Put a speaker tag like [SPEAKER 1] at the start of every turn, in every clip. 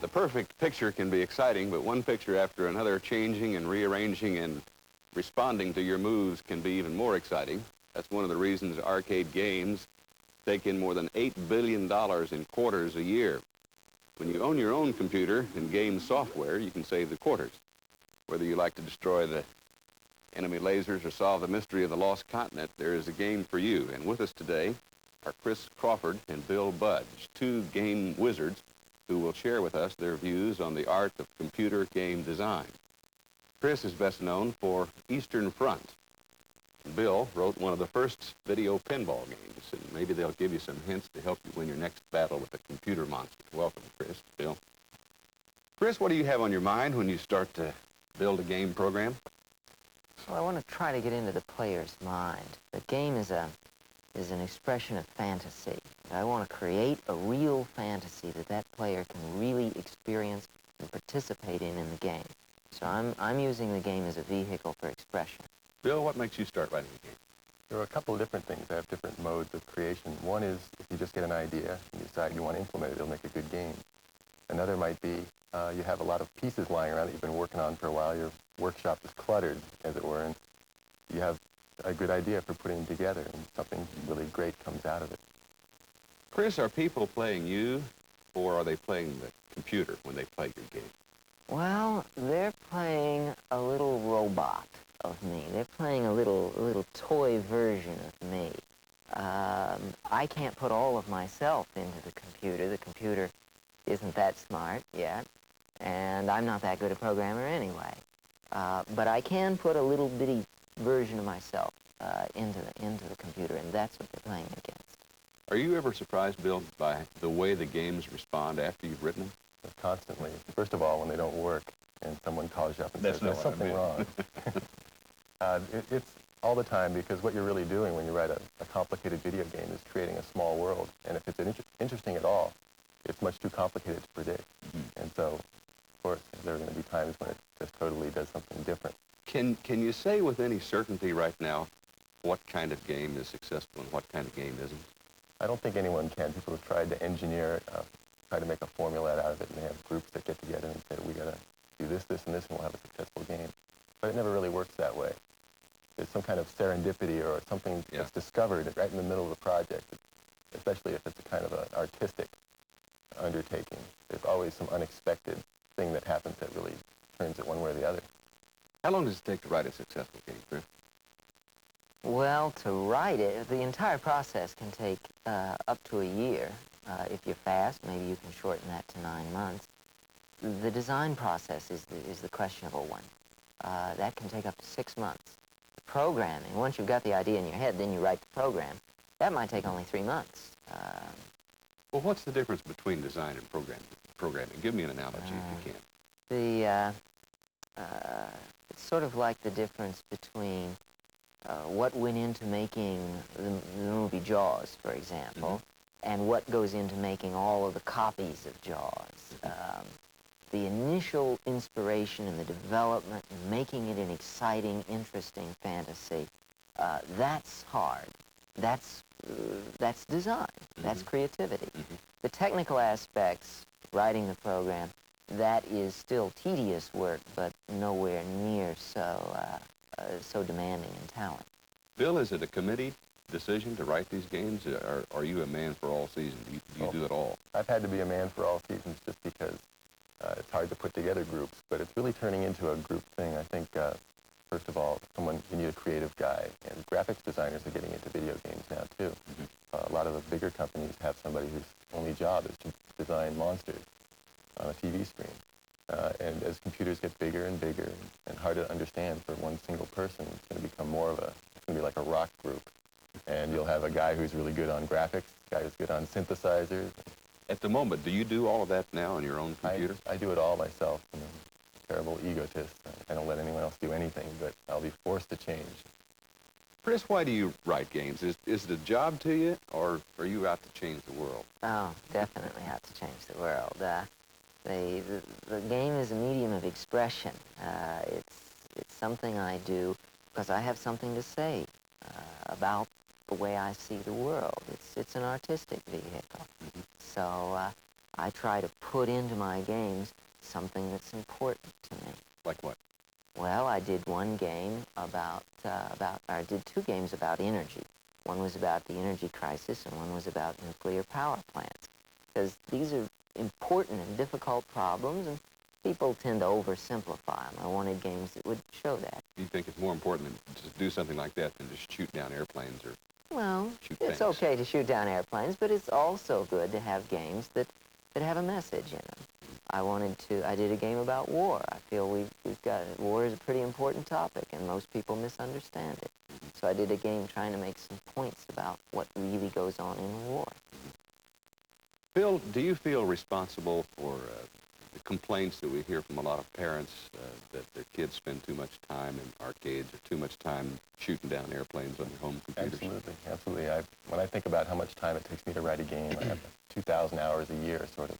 [SPEAKER 1] The perfect picture can be exciting, but one picture after another changing and rearranging and responding to your moves can be even more exciting. That's one of the reasons arcade games take in more than $8 billion in quarters a year. When you own your own computer and game software, you can save the quarters. Whether you like to destroy the enemy lasers or solve the mystery of the lost continent, there is a game for you. And with us today are Chris Crawford and Bill Budge, two game wizards who will share with us their views on the art of computer game design. Chris is best known for Eastern Front. Bill wrote one of the first video pinball games, and maybe they'll give you some hints to help you win your next battle with a computer monster. Welcome, Chris. Bill. Chris, what do you have on your mind when you start to build a game program?
[SPEAKER 2] Well, I want to try to get into the player's mind. The game is an expression of fantasy. I want to create a real fantasy that player can really experience and participate in the game. So I'm using the game as a vehicle for expression.
[SPEAKER 1] Bill, what makes you start writing a game?
[SPEAKER 3] There are a couple of different things that have different modes of creation. One is if you just get an idea and you decide you want to implement it, it'll make a good game. Another might be you have a lot of pieces lying around that you've been working on for a while. Your workshop is cluttered, as it were, and you have a good idea for putting them together, and something really great comes out of it.
[SPEAKER 1] Chris, are people playing you, or are they playing the computer when they play your game?
[SPEAKER 2] Well, they're playing a little robot of me. They're playing a little toy version of me. I can't put all of myself into the computer. The computer isn't that smart yet, and I'm not that good a programmer anyway. But I can put a little bitty version of myself into the computer, and that's what they're playing against.
[SPEAKER 1] Are you ever surprised, Bill, by the way the games respond after you've written them?
[SPEAKER 3] Constantly. First of all, when they don't work and someone calls you up and
[SPEAKER 1] That's
[SPEAKER 3] says there's something wrong. It's all the time, because what you're really doing when you write a complicated video game is creating a small world. And if it's interesting at all, it's much too complicated to predict. Mm-hmm. And so, of course, there are going to be times when it just totally does something different.
[SPEAKER 1] Can you say with any certainty right now what kind of game is successful and what kind of game isn't?
[SPEAKER 3] I don't think anyone can. People have tried to engineer it, try to make a formula out of it, and they have groups that get together and say, we got to do this, this, and this, and we'll have a successful game. But it never really works that way. There's some kind of serendipity or something that's discovered right in the middle of the project, especially if it's a kind of an artistic undertaking. There's always some unexpected thing that happens that really turns it one way or the other.
[SPEAKER 1] How long does it take to write a successful game, Chris?
[SPEAKER 2] Well, to write it, the entire process can take up to a year. If you're fast, maybe you can shorten that to 9 months. The design process is the questionable one. That can take up to 6 months. The programming, once you've got the idea in your head, then you write the program. That might take only 3 months.
[SPEAKER 1] Well, what's the difference between design and programming? Give me an analogy if you can.
[SPEAKER 2] It's sort of like the difference between what went into making the movie Jaws, for example, and what goes into making all of the copies of Jaws. The initial inspiration and the development and making it an exciting, interesting fantasy, that's hard. That's design. That's creativity. The technical aspects, writing the program, that is still tedious work, but nowhere near so demanding in talent.
[SPEAKER 1] Bill, is it a committee decision to write these games, or are you a man for all seasons? Do you do it all?
[SPEAKER 3] I've had to be a man for all seasons just because it's hard to put together groups, but it's really turning into a group thing. I think, first of all, you need a creative guy, and graphics designers are getting into video games now, too. A lot of the bigger companies have somebody whose only job is to design monsters on a TV screen. And as computers get bigger and bigger and harder to understand for one single person, it's going to become it's going to be like a rock group. And you'll have a guy who's really good on graphics, a guy who's good on synthesizers.
[SPEAKER 1] At the moment, do you do all of that now on your own computer?
[SPEAKER 3] I do it all myself. I'm a terrible egotist. I don't let anyone else do anything, but I'll be forced to change.
[SPEAKER 1] Chris, why do you write games? Is it a job to you, or are you out to change the world?
[SPEAKER 2] Oh, definitely out to change the world. The game is a medium of expression. It's something I do because I have something to say about the way I see the world. It's an artistic vehicle. So I try to put into my games something that's important to me.
[SPEAKER 1] Like what?
[SPEAKER 2] Well, I did one game I did two games about energy. One was about the energy crisis, and one was about nuclear power plants. Because these are important and difficult problems, and people tend to oversimplify them. I wanted games that would show that.
[SPEAKER 1] Do you think it's more important to just do something like that than just shoot down airplanes or
[SPEAKER 2] Well,
[SPEAKER 1] shoot
[SPEAKER 2] it's
[SPEAKER 1] things?
[SPEAKER 2] okay to shoot down airplanes, but it's also good to have games that have a message in them. I did a game about war. I feel war is a pretty important topic, and most people misunderstand it. So I did a game trying to make some points about what really goes on in war.
[SPEAKER 1] Phil, do you feel responsible for the complaints that we hear from a lot of parents that their kids spend too much time in arcades or too much time shooting down airplanes on their home computers?
[SPEAKER 3] Absolutely, absolutely. When I think about how much time it takes me to write a game, I have 2,000 hours a year sort of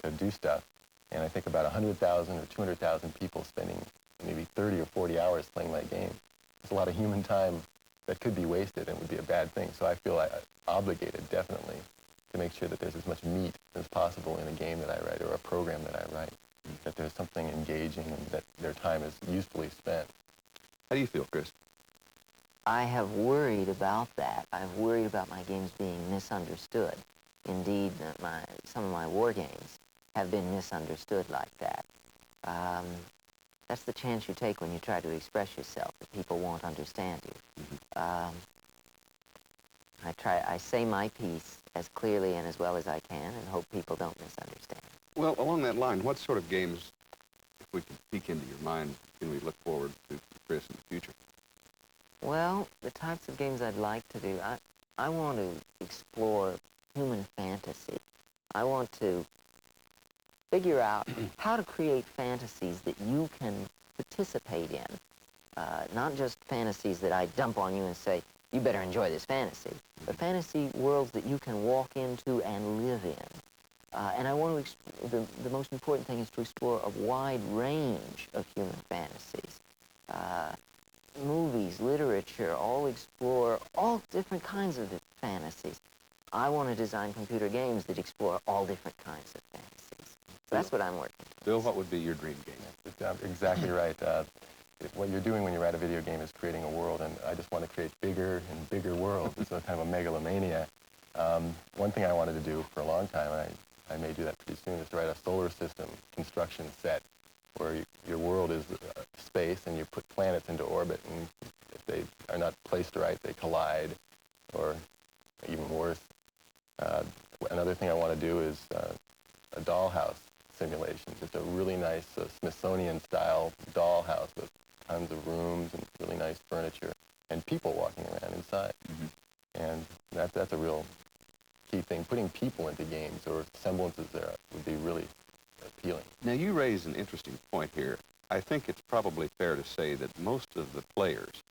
[SPEAKER 3] to do stuff. And I think about 100,000 or 200,000 people spending maybe 30 or 40 hours playing my game. It's a lot of human time that could be wasted and would be a bad thing. So I feel obligated, definitely, to make sure that there's as much meat as possible in a game that I write or a program that I write, that there's something engaging and that their time is usefully spent.
[SPEAKER 1] How do you feel, Chris?
[SPEAKER 2] I have worried about that. I've worried about my games being misunderstood. Indeed, some of my war games have been misunderstood like that. That's the chance you take when you try to express yourself, that people won't understand you. I say my piece as clearly and as well as I can and hope people don't misunderstand.
[SPEAKER 1] Well, along that line, what sort of games, if we can peek into your mind, can we look forward to, Chris, in the future?
[SPEAKER 2] Well, the types of games I'd like to do, I want to explore human fantasy. I want to figure out how to create fantasies that you can participate in. Not just fantasies that I dump on you and say, you better enjoy this fantasy, but fantasy worlds that you can walk into and live in. And I want to, the most important thing is to explore a wide range of human fantasies. Movies, literature, all explore all different kinds of fantasies. I want to design computer games that explore all different kinds of fantasies. So that's what I'm working towards.
[SPEAKER 1] Bill, what would be your dream game?
[SPEAKER 3] Exactly right. What you're doing when you write a video game is creating a world, and I just want to create bigger and bigger worlds. It's a kind of a megalomania. One thing I wanted to do for a long time, and I may do that pretty soon, is to write a solar system construction set where your world is space and you put planets into orbit, and if they are not placed right, they collide, or even worse. Another thing I want to do is a dollhouse simulation, just a really nice Smithsonian-style dollhouse with tons of rooms and really nice furniture and people walking around inside. And that's a real key thing. Putting people into games or semblances there would be really appealing.
[SPEAKER 1] Now, you raise an interesting point here. I think it's probably fair to say that most of the players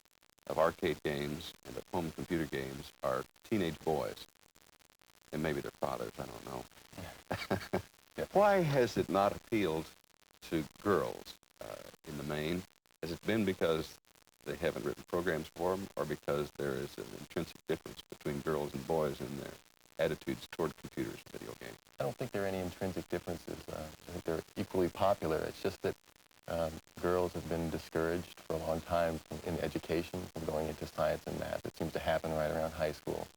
[SPEAKER 1] of arcade games and of home computer games are teenage boys. And maybe their fathers, I don't know.
[SPEAKER 3] Yeah.
[SPEAKER 1] Why has it not appealed to girls in the main? Has it been because they haven't written programs for them, or because there is an intrinsic difference between girls and boys in their attitudes toward computers and video games?
[SPEAKER 3] I don't think there are any intrinsic differences. I think they're equally popular. It's just that girls have been discouraged for a long time in education from going into science and math. It seems to happen right around high school.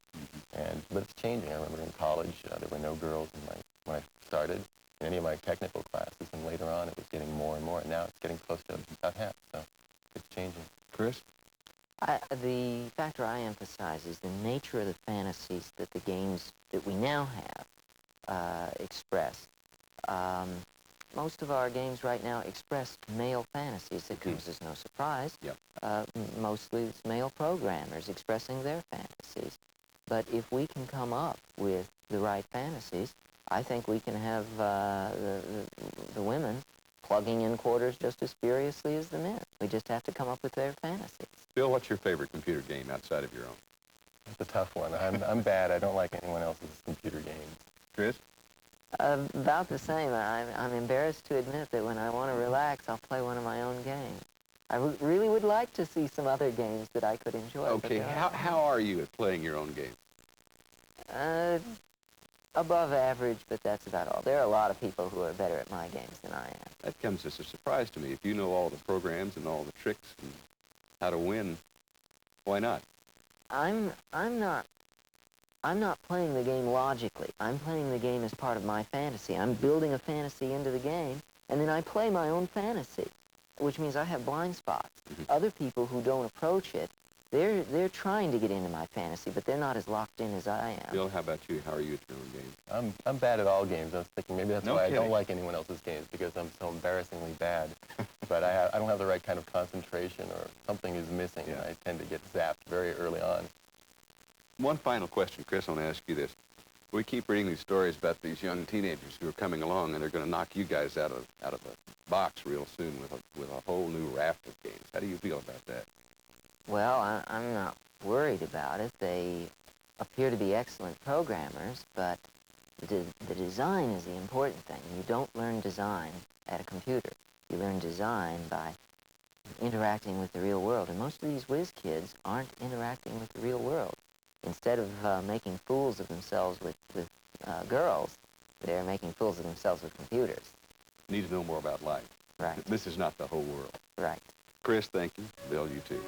[SPEAKER 3] But it's changing. I remember in college, there were no girls when I started in any of my technical classes, and later on it was getting more and more, and now it's getting close to about half, so it's changing.
[SPEAKER 1] Chris?
[SPEAKER 2] The factor I emphasize is the nature of the fantasies that the games that we now have express. Most of our games right now express male fantasies. It comes as no surprise.
[SPEAKER 1] Yep.
[SPEAKER 2] Mostly it's male programmers expressing their fantasies. But if we can come up with the right fantasies, I think we can have the women plugging in quarters just as furiously as the men. We just have to come up with their fantasies.
[SPEAKER 1] Bill, what's your favorite computer game outside of your own?
[SPEAKER 3] It's a tough one. I'm bad. I don't like anyone else's computer games.
[SPEAKER 1] Chris?
[SPEAKER 2] About the same. I'm embarrassed to admit that when I want to relax, I'll play one of my own games. I really would like to see some other games that I could enjoy.
[SPEAKER 1] Okay, how are you at playing your own game?
[SPEAKER 2] above average, but that's about all. There are a lot of people who are better at my games than I am.
[SPEAKER 1] That comes as a surprise to me. If you know all the programs and all the tricks and how to win, why not?
[SPEAKER 2] I'm not playing the game logically. I'm playing the game as part of my fantasy. I'm building a fantasy into the game, and then I play my own fantasy, which means I have blind spots. Other people who don't approach it, they're trying to get into my fantasy, but they're not as locked in as I am.
[SPEAKER 1] Bill, how about you? How are you at your own games?
[SPEAKER 3] I'm bad at all games. I was thinking maybe that's
[SPEAKER 1] No
[SPEAKER 3] why
[SPEAKER 1] kidding.
[SPEAKER 3] I don't like anyone else's games, because I'm so embarrassingly bad. But I don't have the right kind of concentration, or something is missing, and I tend to get zapped very early on.
[SPEAKER 1] One final question, Chris. I want to ask you this. We keep reading these stories about these young teenagers who are coming along, and they're going to knock you guys out of the box real soon with a whole new raft of games. How do you feel about that?
[SPEAKER 2] Well, I'm not worried about it. They appear to be excellent programmers, but the design is the important thing. You don't learn design at a computer. You learn design by interacting with the real world, and most of these whiz kids aren't interacting with the real world. Instead of making fools of themselves with girls, they're making fools of themselves with computers.
[SPEAKER 1] Need to know more about life.
[SPEAKER 2] Right.
[SPEAKER 1] This is not the whole world.
[SPEAKER 2] Right.
[SPEAKER 1] Chris, thank you. Bill, you too.